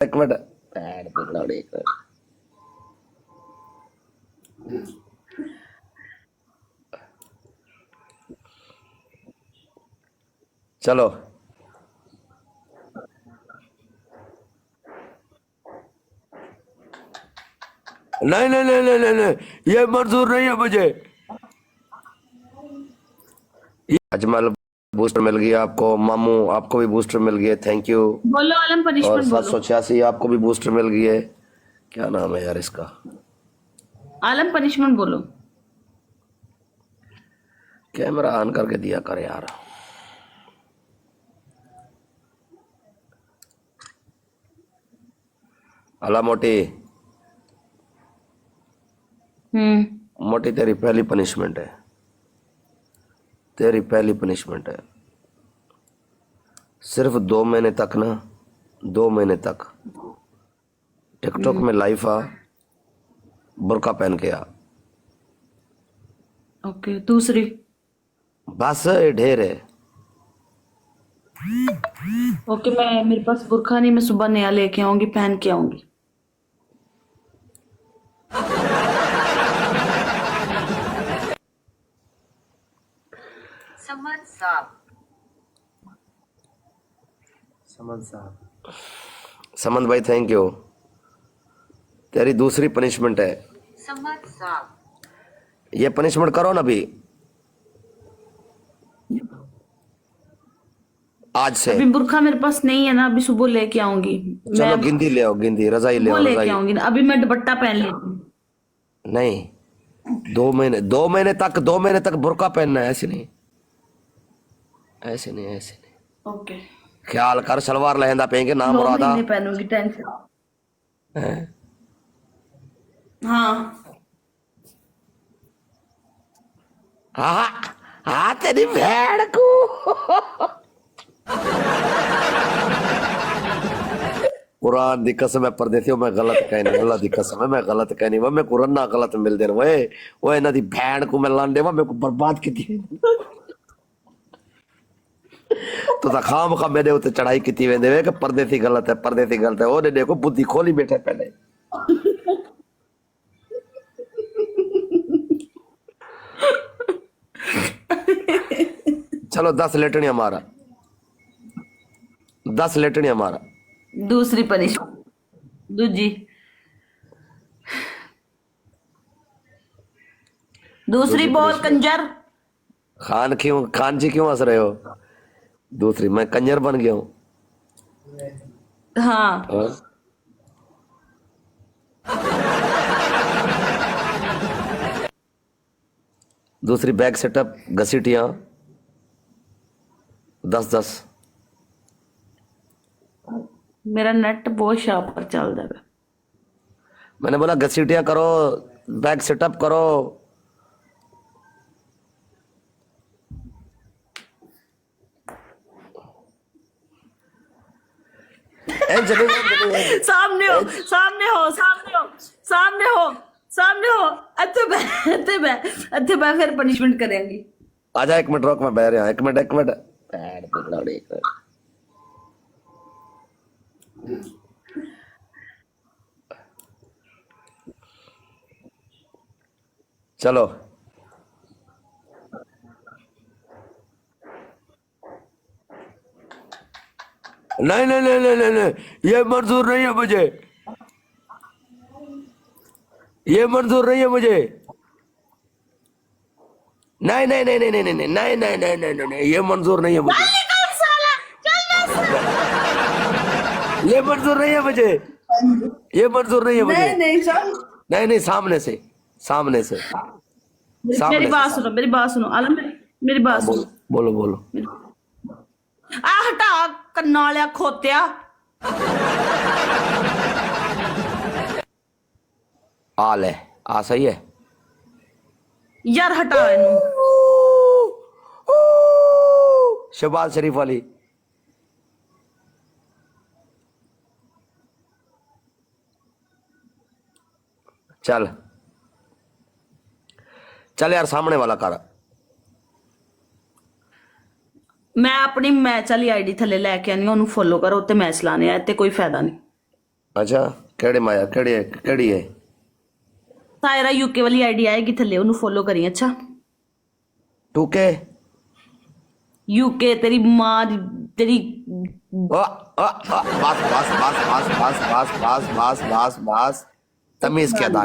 एक minute pad पकड़ा एक मिनट। चलो नहीं नहीं नहीं नहीं नहीं नहीं, ये मंजूर नहीं है मुझे। अजमल बूस्टर मिल गया आपको, मामू आपको भी बूस्टर मिल गया, थैंक यू। बोलो आलम और पनिशमेंट बोलो। 786 आपको भी बूस्टर मिल गई है। क्या नाम है यार इसका? आलम पनिशमेंट बोलो। कैमरा ऑन करके दिया कर यार। अला मोटी मोटी, तेरी पहली पनिशमेंट है, तेरी पहली पनिशमेंट है। सिर्फ 2 महीने तक ना, 2 महीने तक टिकटॉक में लाइव आ, बुर्का पहन के आ। ओके दूसरी। बस ये ढेर है। ओके मैं मेरे पास बुरखा नहीं, मैं सुबह नया लेके आऊंगी, पहन के आऊंगी। समन साहब, समन भाई थैंक यू। तेरी दूसरी पनिशमेंट है। समन साहब, ये पनिशमेंट करो ना अभी, आज से। अभी बुरखा मेरे पास नहीं है ना, अभी सुबह लेके आऊंगी। चलो मैं गिंदी ले आओ, गिंदी, रजाई ले वो आओ, लेके रजाई। आऊंगी ना, अभी मैं दुपट्टा पहन लेती हूँ। नहीं, 2 महीने, 2 महीने तक, 2 महीने तक बुर्का पहनना है। ऐसे नहीं, ऐसे नहीं, ऐसे नहीं। ओके ख्याल कर, सलवार लहंगा पहनेंगे ना 2 मुरादा। महीने पहनूंगी, टेंशन। हैं? हाँ हाँ हाँ, तेरी भेड़ को। कुरान दी कसम है परदेसियों, मैं गलत कहनी, अल्लाह दी कसम है मैं गलत कहनी। वो मैं कुरान ना गलत मिल दे वो इन्हां दी भेड़ को मैं लान देवा, मेरे को बर्बाद की तो खाम खा मेरे उत्ते चढ़ाई की वेंदे वे कि परदेसी गलत है, परदेसी गलत है। ओने देखो बुद्धि खोली बैठे पहले। चलो 10 लेटनी हमारा, 10 लेटनी हमारा। दूसरी पनिशमेंट, दूजी दूसरी बोल कंजर। खान जी क्यों हंस रहे हो? दूसरी, मैं कंजर बन गया हूँ। हाँ हाँ? दूसरी बैग सेटअप, घसीटियां 10-10। मेरा नेट बहुत शार्प पर चल रहा है। मैंने बोला घसीटियां करो, बैग सेटअप करो। सामने हो, सामने हो, सामने हो, सामने हो, सामने हो। अच्छे मैं फिर पनिशमेंट करेंगी। आजा, 1 मिनट रोक, मैं बह रहा हूँ। 1 मिनट, 1 मिनट। पैड पकड़ा एक मिनट। चलो नहीं नहीं नहीं नहीं नहीं नहीं, ये मंजूर नहीं है मुझे, ये मंजूर नहीं है मुझे। नहीं नहीं नहीं नहीं नहीं नहीं नहीं नहीं नहीं नहीं नहीं नहीं, ये मंजूर नहीं है मुझे, ये मंजूर नहीं है मुझे, ये मंजूर नहीं है मुझे। नहीं नहीं चल, नहीं नहीं, सामने से, सामने से, मेरी सामने बात से। सुनो, मेरी बात सुनो आलम, मेरी बात बोलो सुनो। बोलो बोलो। आ हटा कन्ना वाला खोत्या। आ ले, आ सही है यार हटा इनू। शहबाज शरीफ वाली। चल चल यार, सामने वाला कर। मैं अपनी मैच वाली आईडी थले लैके आनी, ओनू फॉलो करो, उत्ते मैच लाने, ते कोई फायदा नहीं। अच्छा केड़े माया केड़ी है सायरा यूके वाली आईडी आएगी थले ओनू फॉलो करी अच्छा तू के यूके तेरी मां तेरी बस बस बस बस बस बस बस बस बस बस बस तमीज के अदा